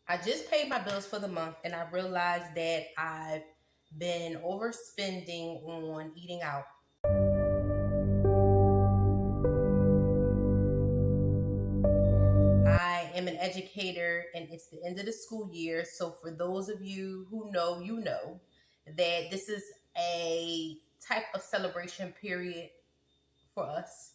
I just paid my bills for the month and I realized that I've been overspending on eating out. I am an educator and it's the end of the school year. So, for those of you who know, you know that this is a type of celebration period for us.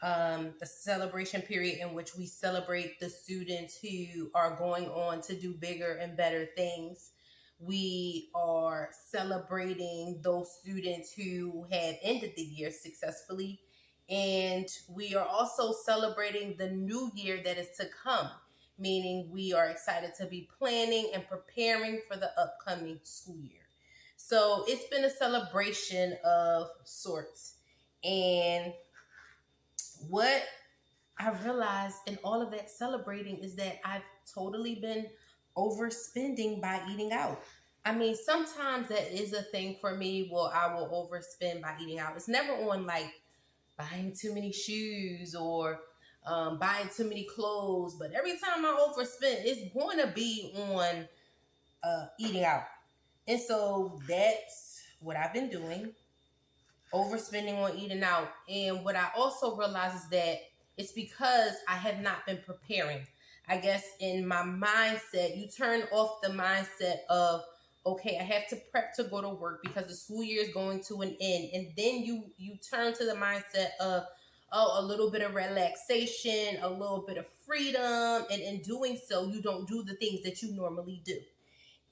A celebration period in which we celebrate the students who are going on to do bigger and better things. We are celebrating those students who have ended the year successfully. And we are also celebrating the new year that is to come, meaning we are excited to be planning and preparing for the upcoming school year. So it's been a celebration of sorts. And what I realized in all of that celebrating is that I've totally been overspending by eating out. I mean, sometimes that is a thing for me. Well, I will overspend by eating out. It's never on like buying too many shoes or buying too many clothes, but every time I overspend, it's going to be on eating out. And so that's what I've been doing, overspending on eating out. And what I also realize is that it's because I have not been preparing. I guess in my mindset, you turn off the mindset of, okay, I have to prep to go to work because the school year is going to an end. And then you turn to the mindset of, oh, a little bit of relaxation, a little bit of freedom. And in doing so, you don't do the things that you normally do.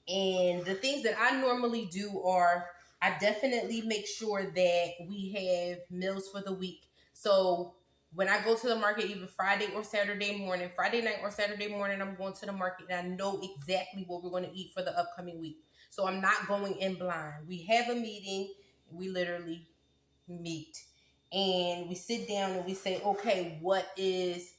And the things that I normally do are I definitely make sure that we have meals for the week. So when I go to the market, either Friday or Saturday morning, Friday night or Saturday morning, I'm going to the market and I know exactly what we're going to eat for the upcoming week. So I'm not going in blind. We have a meeting, we literally meet and we sit down and we say, okay, what is,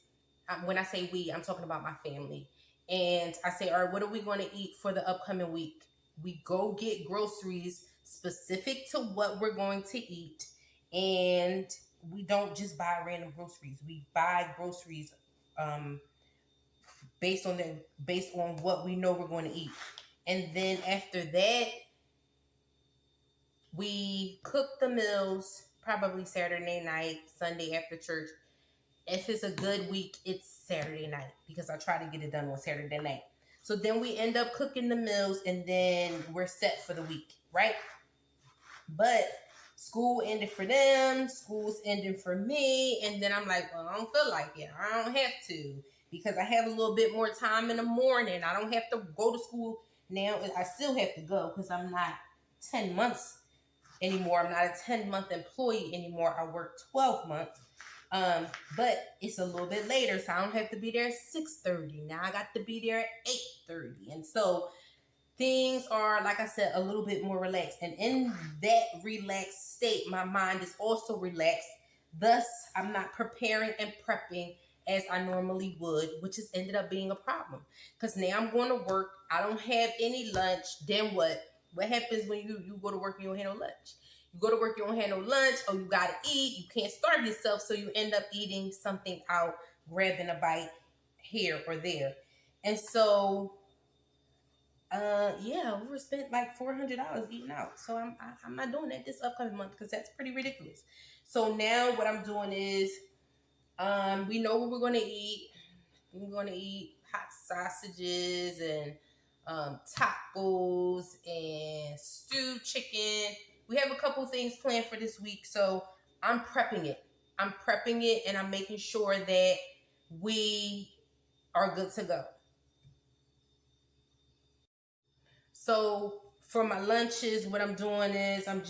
when I say we, I'm talking about my family. And I say, all right, what are we going to eat for the upcoming week? We go get groceries specific to what we're going to eat. And we don't just buy random groceries. We buy groceries um, based on what we know we're going to eat. And then after that, we cook the meals probably Saturday night, Sunday after church. If it's a good week, it's Saturday night because I try to get it done on Saturday night. So then we end up cooking the meals and then we're set for the week, right? But school ended for them, school's ending for me, and then I'm like, well, I don't feel like it. I don't have to because I have a little bit more time in the morning. I don't have to go to school now. I still have to go because I'm not 10 months anymore. I'm not a 10-month employee anymore. I work 12 months. But it's a little bit later, so I don't have to be there at 6:30. Now I got to be there at 8:30. And so things are, like I said, a little bit more relaxed. And in that relaxed state, my mind is also relaxed. Thus, I'm not preparing and prepping as I normally would, which has ended up being a problem. Because now I'm going to work. I don't have any lunch. Then what? What happens when you go to work and you don't have no lunch? You go to work, you don't have no lunch, or you got to eat. You can't starve yourself, so you end up eating something out, grabbing a bite here or there. And so yeah, we were spent like $400 eating out. So I'm not doing that this upcoming month because that's pretty ridiculous. So now what I'm doing is we know what we're gonna eat. We're gonna eat hot sausages and tacos and stewed chicken. We have a couple things planned for this week, so I'm prepping it. I'm prepping it and I'm making sure that we are good to go. So for my lunches, what I'm doing is I'm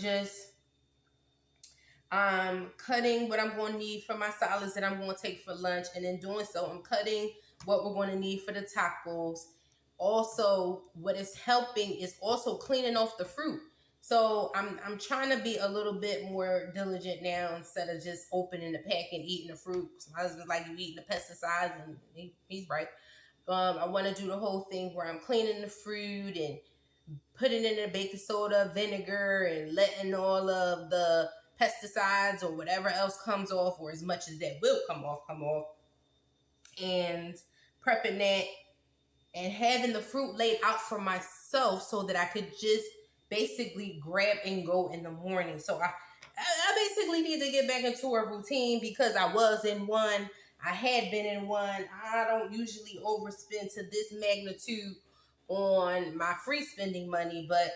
cutting what I'm going to need for my salads that I'm going to take for lunch. And in doing so, I'm cutting what we're going to need for the tacos. Also, what is helping is also cleaning off the fruit. So I'm trying to be a little bit more diligent now instead of just opening the pack and eating the fruit. My husband's like, you eating the pesticides, and he's right. I want to do the whole thing where I'm cleaning the fruit and putting in the baking soda, vinegar, and letting all of the pesticides or whatever else comes off, or as much as that will come off, and prepping that. and having the fruit laid out for myself so that I could just basically grab and go in the morning. So I basically need to get back into a routine because I was in one. I had been in one. I don't usually overspend to this magnitude on my free spending money, but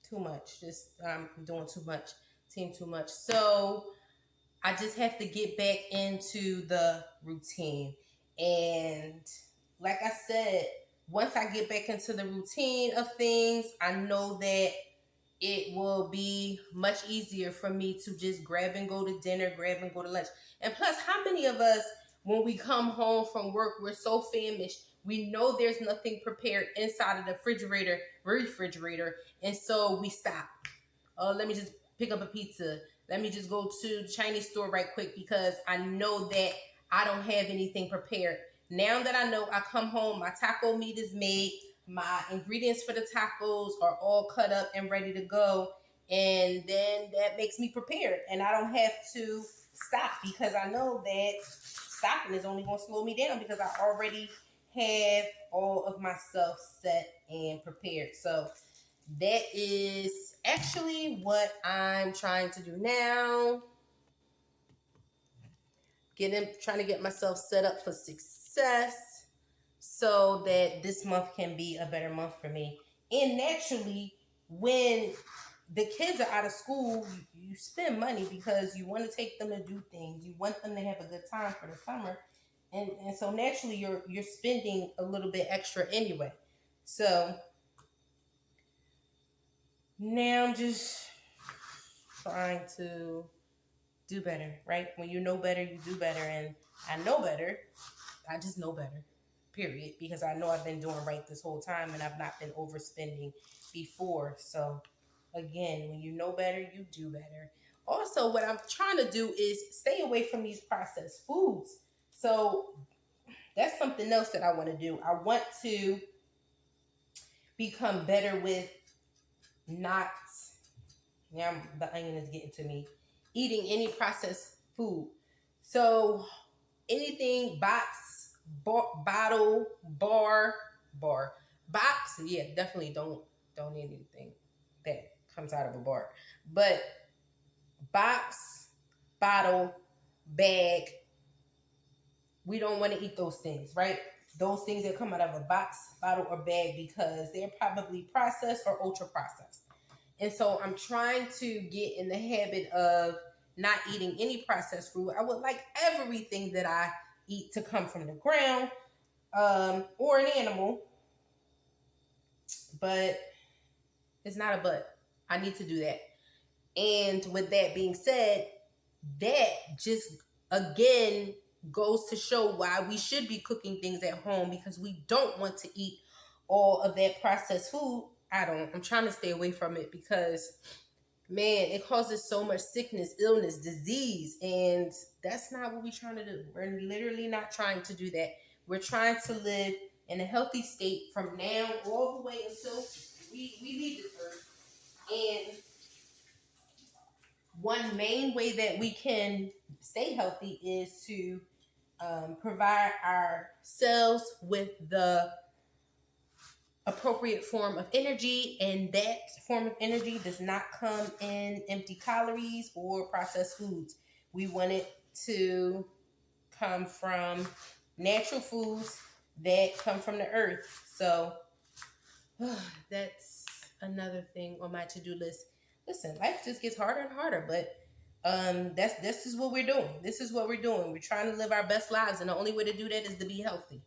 too much. Just I'm doing too much. Team too much. So I just have to get back into the routine. And like I said, once I get back into the routine of things, I know that it will be much easier for me to just grab and go to dinner, grab and go to lunch. And plus, how many of us, when we come home from work, we're so famished, we know there's nothing prepared inside of the refrigerator, and so we stop. Oh, let me just pick up a pizza. Let me just go to the Chinese store right quick because I know that I don't have anything prepared. Now that I know, I come home, my taco meat is made, my ingredients for the tacos are all cut up and ready to go. And then that makes me prepared. And I don't have to stop because I know that stopping is only going to slow me down because I already have all of my stuff set and prepared. So that is actually what I'm trying to do now. Trying to get myself set up for success so that this month can be a better month for me. And naturally, when the kids are out of school, you spend money because you want to take them to do things. You want them to have a good time for the summer. And so naturally you're spending a little bit extra anyway. So now I'm just trying to do better, right? When you know better, you do better. And I know better. I just know better, period. Because I know I've been doing right this whole time and I've not been overspending before. So again, when you know better, you do better. Also, what I'm trying to do is stay away from these processed foods. So that's something else that I want to do. I want to become better with not, now the onion is getting to me, eating any processed food. So anything bottle, box, yeah, definitely don't eat anything that comes out of a bar. But box, bottle, bag, we don't want to eat those things, right? Those things that come out of a box, bottle, or bag because they're probably processed or ultra processed. And so I'm trying to get in the habit of not eating any processed food. I would like everything that I eat to come from the ground or an animal. But it's not a but. I need to do that. And with that being said, that just again goes to show why we should be cooking things at home because we don't want to eat all of that processed food. I'm trying to stay away from it because, man, it causes so much sickness, illness, disease, and that's not what we're trying to do. We're literally not trying to do that. We're trying to live in a healthy state from now all the way until we leave this earth. And one main way that we can stay healthy is to provide ourselves with the appropriate form of energy, and that form of energy does not come in empty calories or processed foods. We want it to come from natural foods that come from the earth. So that's another thing on my to-do list. Listen, life just gets harder and harder, but this is what we're doing. This is what we're doing. We're trying to live our best lives, and the only way to do that is to be healthy.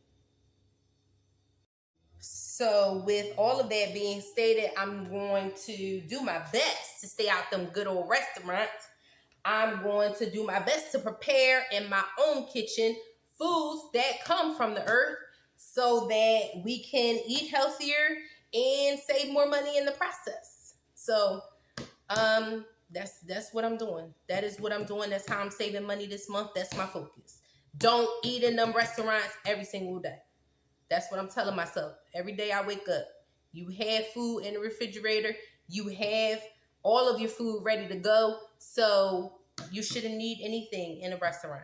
So with all of that being stated, I'm going to do my best to stay out them good old restaurants. I'm going to do my best to prepare in my own kitchen foods that come from the earth so that we can eat healthier and save more money in the process. So that's what I'm doing. That is what I'm doing. That's how I'm saving money this month. That's my focus. Don't eat in them restaurants every single day. That's what I'm telling myself. Every day I wake up, you have food in the refrigerator. You have all of your food ready to go. So you shouldn't need anything in a restaurant.